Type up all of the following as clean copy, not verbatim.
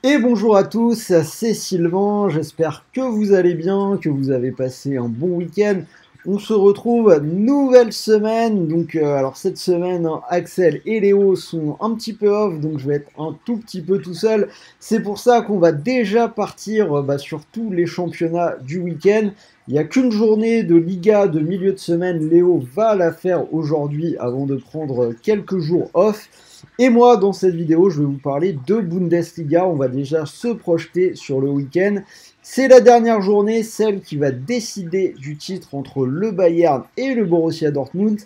Et bonjour à tous, c'est Sylvain, j'espère que vous allez bien, que vous avez passé un bon week-end. On se retrouve, nouvelle semaine, donc alors cette semaine, hein, Axel et Léo sont un petit peu off, donc je vais être un tout petit peu tout seul. C'est pour ça qu'on va déjà partir sur tous les championnats du week-end. Il n'y a qu'une journée de Liga de milieu de semaine, Léo va la faire aujourd'hui avant de prendre quelques jours off. Et moi, dans cette vidéo, je vais vous parler de Bundesliga. On va déjà se projeter sur le week-end. C'est la dernière journée, celle qui va décider du titre entre le Bayern et le Borussia Dortmund.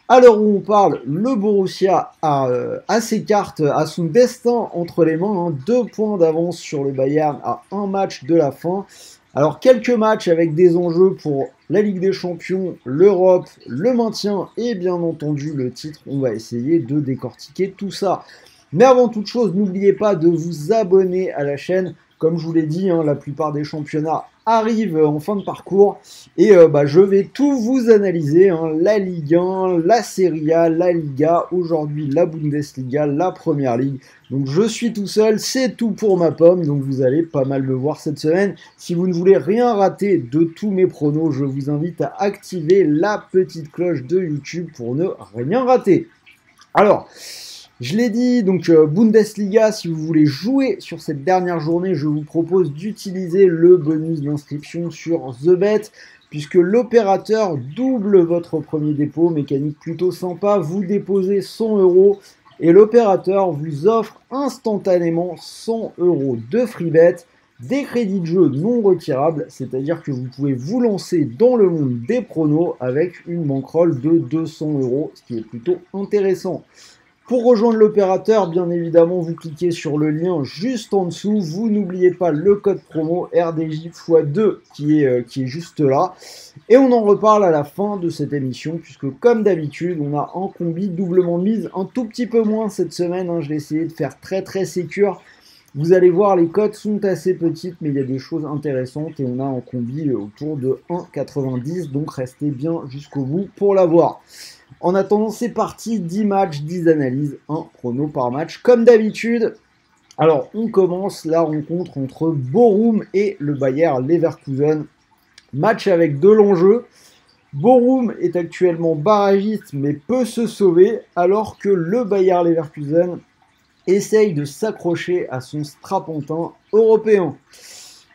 À l'heure où on parle, le Borussia a ses cartes, a son destin entre les mains. 2 points d'avance sur le Bayern à un match de la fin. Alors quelques matchs avec des enjeux pour la Ligue des Champions, l'Europe, le maintien et bien entendu le titre. On va essayer de décortiquer tout ça. Mais avant toute chose, n'oubliez pas de vous abonner à la chaîne. Comme je vous l'ai dit, la plupart des championnats arrivent en fin de parcours et je vais tout vous analyser, la Ligue 1, la Serie A, la Liga, aujourd'hui la Bundesliga, la Première Ligue. Donc je suis tout seul, c'est tout pour ma pomme, donc vous allez pas mal me voir cette semaine. Si vous ne voulez rien rater de tous mes pronos, je vous invite à activer la petite cloche de YouTube pour ne rien rater. Alors, je l'ai dit, donc Bundesliga, si vous voulez jouer sur cette dernière journée, je vous propose d'utiliser le bonus d'inscription sur TheBet, puisque l'opérateur double votre premier dépôt, mécanique plutôt sympa, vous déposez 100 euros et l'opérateur vous offre instantanément 100 euros de free bet, des crédits de jeu non retirables, c'est-à-dire que vous pouvez vous lancer dans le monde des pronos avec une bankroll de 200 euros, ce qui est plutôt intéressant. Pour rejoindre l'opérateur, bien évidemment, vous cliquez sur le lien juste en dessous. Vous n'oubliez pas le code promo RDJ x2 qui est juste là. Et on en reparle à la fin de cette émission, puisque comme d'habitude, on a en combi doublement de mise, un tout petit peu moins cette semaine. Je vais essayer de faire très très sécure. Vous allez voir, les cotes sont assez petites, mais il y a des choses intéressantes et on a en combi autour de 1,90, donc restez bien jusqu'au bout pour l'avoir. En attendant, c'est parti, 10 matchs, 10 analyses, un prono par match, comme d'habitude. Alors, on commence la rencontre entre Bochum et le Bayer Leverkusen. Match avec de l'enjeu. Bochum est actuellement barragiste, mais peut se sauver, alors que le Bayer Leverkusen essaye de s'accrocher à son strapontin européen.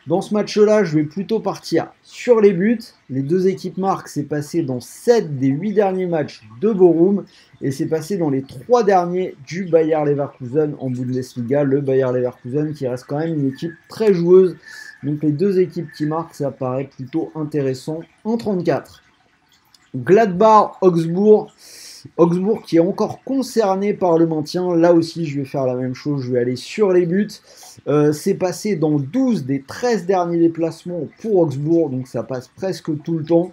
Dans ce match-là, je vais plutôt partir sur les buts. Les deux équipes marquent, c'est passé dans 7 des 8 derniers matchs de Bochum et c'est passé dans les 3 derniers du Bayer Leverkusen en Bundesliga. Le Bayer Leverkusen qui reste quand même une équipe très joueuse. Donc les deux équipes qui marquent, ça paraît plutôt intéressant en 34. Gladbach-Augsbourg. Augsbourg qui est encore concerné par le maintien. Là aussi, je vais faire la même chose. Je vais aller sur les buts. C'est passé dans 12 des 13 derniers déplacements pour Augsbourg. Donc ça passe presque tout le temps.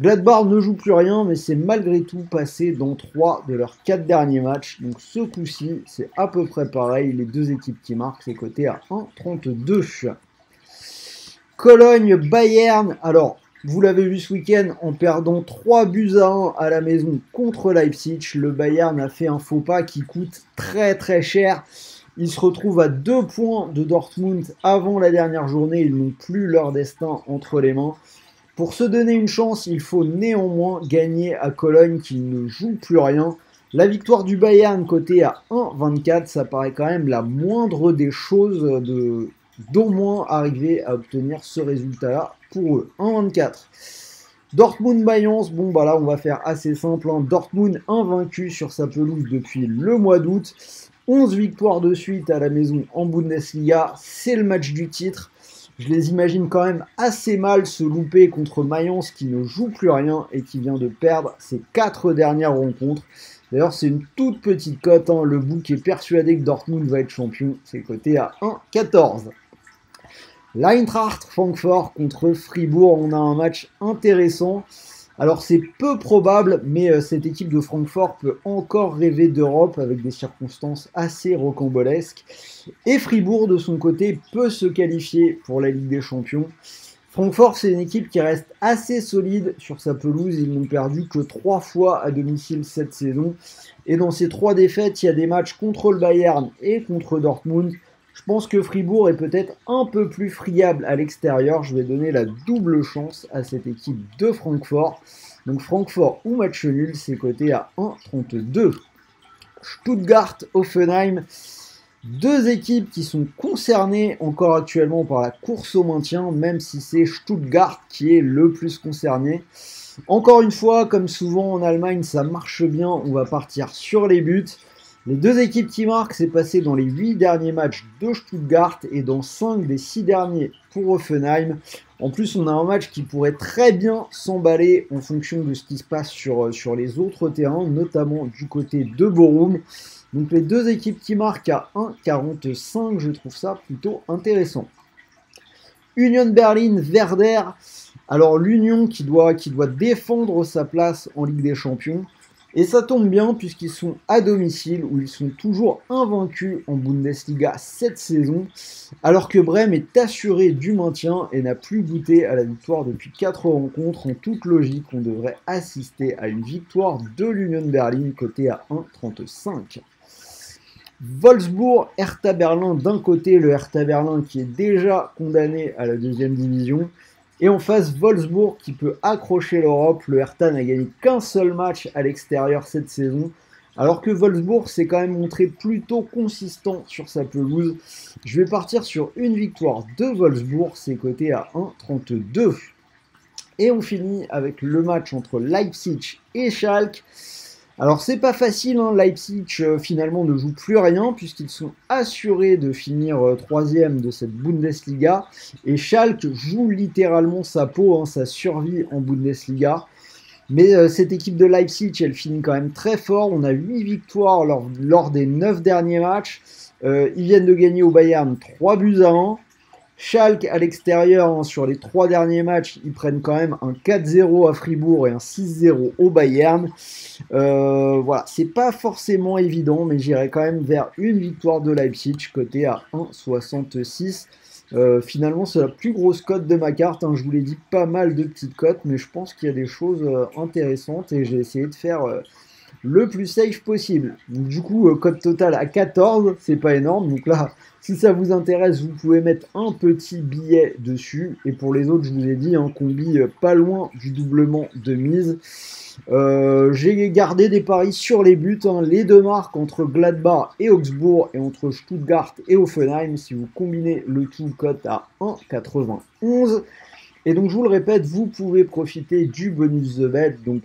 Gladbach ne joue plus rien, mais c'est malgré tout passé dans 3 de leurs 4 derniers matchs. Donc ce coup-ci, c'est à peu près pareil. Les deux équipes qui marquent, c'est coté à 1,32. Cologne-Bayern. Alors, vous l'avez vu ce week-end en perdant 3-1 à la maison contre Leipzig. Le Bayern a fait un faux pas qui coûte très très cher. Ils se retrouvent à 2 points de Dortmund avant la dernière journée. Ils n'ont plus leur destin entre les mains. Pour se donner une chance, il faut néanmoins gagner à Cologne qui ne joue plus rien. La victoire du Bayern côté à 1,24, ça paraît quand même la moindre des choses d'au moins arriver à obtenir ce résultat-là pour eux. 1,24. Dortmund-Mayence, là on va faire assez simple. Dortmund invaincu sur sa pelouse depuis le mois d'août. 11 victoires de suite à la maison en Bundesliga. C'est le match du titre. Je les imagine quand même assez mal se louper contre Mayence qui ne joue plus rien et qui vient de perdre ses 4 dernières rencontres. D'ailleurs, c'est une toute petite cote. Le book est persuadé que Dortmund va être champion. C'est coté à 1,14. L'Eintracht Francfort contre Fribourg, on a un match intéressant. Alors c'est peu probable, mais cette équipe de Francfort peut encore rêver d'Europe avec des circonstances assez rocambolesques. Et Fribourg, de son côté, peut se qualifier pour la Ligue des Champions. Francfort, c'est une équipe qui reste assez solide sur sa pelouse. Ils n'ont perdu que 3 fois à domicile cette saison. Et dans ces 3 défaites, il y a des matchs contre le Bayern et contre Dortmund. Je pense que Fribourg est peut-être un peu plus friable à l'extérieur. Je vais donner la double chance à cette équipe de Francfort. Donc Francfort ou match nul, c'est coté à 1,32. Stuttgart-Hoffenheim, deux équipes qui sont concernées encore actuellement par la course au maintien, même si c'est Stuttgart qui est le plus concerné. Encore une fois, comme souvent en Allemagne, ça marche bien, on va partir sur les buts. Les deux équipes qui marquent, c'est passé dans les 8 derniers matchs de Stuttgart et dans 5 des 6 derniers pour Hoffenheim. En plus, on a un match qui pourrait très bien s'emballer en fonction de ce qui se passe sur les autres terrains, notamment du côté de Bochum. Donc les deux équipes qui marquent à 1,45, je trouve ça plutôt intéressant. Union Berlin-Werder. Alors l'Union qui doit défendre sa place en Ligue des Champions. Et ça tombe bien puisqu'ils sont à domicile où ils sont toujours invaincus en Bundesliga cette saison. Alors que Brême est assuré du maintien et n'a plus goûté à la victoire depuis 4 rencontres. En toute logique, on devrait assister à une victoire de l'Union Berlin cotée à 1,35. Wolfsburg, Hertha Berlin d'un côté, le Hertha Berlin qui est déjà condamné à la deuxième division. Et en face, Wolfsburg qui peut accrocher l'Europe. Le Hertha n'a gagné qu'un seul match à l'extérieur cette saison. Alors que Wolfsburg s'est quand même montré plutôt consistant sur sa pelouse. Je vais partir sur une victoire de Wolfsburg, c'est coté à 1,32. Et on finit avec le match entre Leipzig et Schalke. Alors c'est pas facile, hein. Leipzig finalement ne joue plus rien puisqu'ils sont assurés de finir troisième de cette Bundesliga et Schalke joue littéralement sa peau, hein, sa survie en Bundesliga. Mais cette équipe de Leipzig, elle finit quand même très fort. On a 8 victoires lors des 9 derniers matchs. Ils viennent de gagner au Bayern 3-1. Schalke à l'extérieur, hein, sur les 3 derniers matchs, ils prennent quand même un 4-0 à Fribourg et un 6-0 au Bayern. Voilà, c'est pas forcément évident, mais j'irai quand même vers une victoire de Leipzig, cotée à 1,66. Finalement, c'est la plus grosse cote de ma carte, hein. Je vous l'ai dit, pas mal de petites cotes, mais je pense qu'il y a des choses intéressantes et j'ai essayé de faire le plus safe possible. Donc, du coup, cote totale à 14, c'est pas énorme. Donc là, si ça vous intéresse, vous pouvez mettre un petit billet dessus. Et pour les autres, je vous ai dit, hein, combi pas loin du doublement de mise. J'ai gardé des paris sur les buts, hein, les deux marques entre Gladbach et Augsbourg et entre Stuttgart et Hoffenheim. Si vous combinez le tout, cote à 1,91. Et donc, je vous le répète, vous pouvez profiter du bonus The Bet. Donc,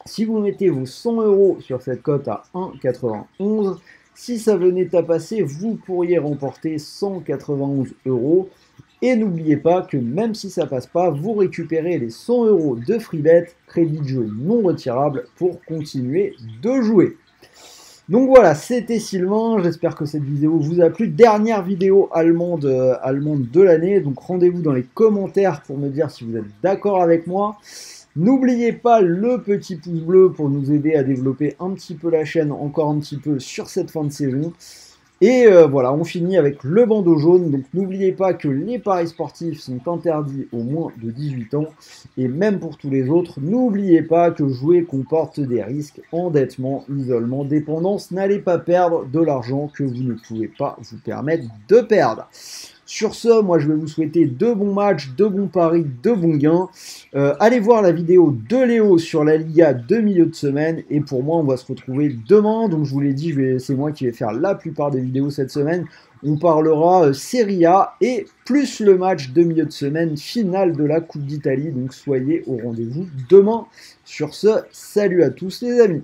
si vous mettez vos 100 € sur cette cote à 1,91, si ça venait à passer, vous pourriez remporter 191 €. Et n'oubliez pas que même si ça passe pas, vous récupérez les 100 € de FreeBet, crédit de jeu non retirable, pour continuer de jouer. Donc voilà, c'était Sylvain, j'espère que cette vidéo vous a plu. Dernière vidéo allemande de l'année, donc rendez-vous dans les commentaires pour me dire si vous êtes d'accord avec moi. N'oubliez pas le petit pouce bleu pour nous aider à développer un petit peu la chaîne, encore un petit peu sur cette fin de saison. Et voilà, on finit avec le bandeau jaune. Donc n'oubliez pas que les paris sportifs sont interdits aux moins de 18 ans. Et même pour tous les autres, n'oubliez pas que jouer comporte des risques, endettement, isolement, dépendance. N'allez pas perdre de l'argent que vous ne pouvez pas vous permettre de perdre. Sur ce, moi je vais vous souhaiter de bons matchs, de bons paris, de bons gains. Allez voir la vidéo de Léo sur la Liga de milieu de semaine. Et pour moi, on va se retrouver demain. Donc je vous l'ai dit, c'est moi qui vais faire la plupart des vidéos cette semaine. On parlera Serie A et plus le match de milieu de semaine, finale de la Coupe d'Italie. Donc soyez au rendez-vous demain. Sur ce, salut à tous les amis.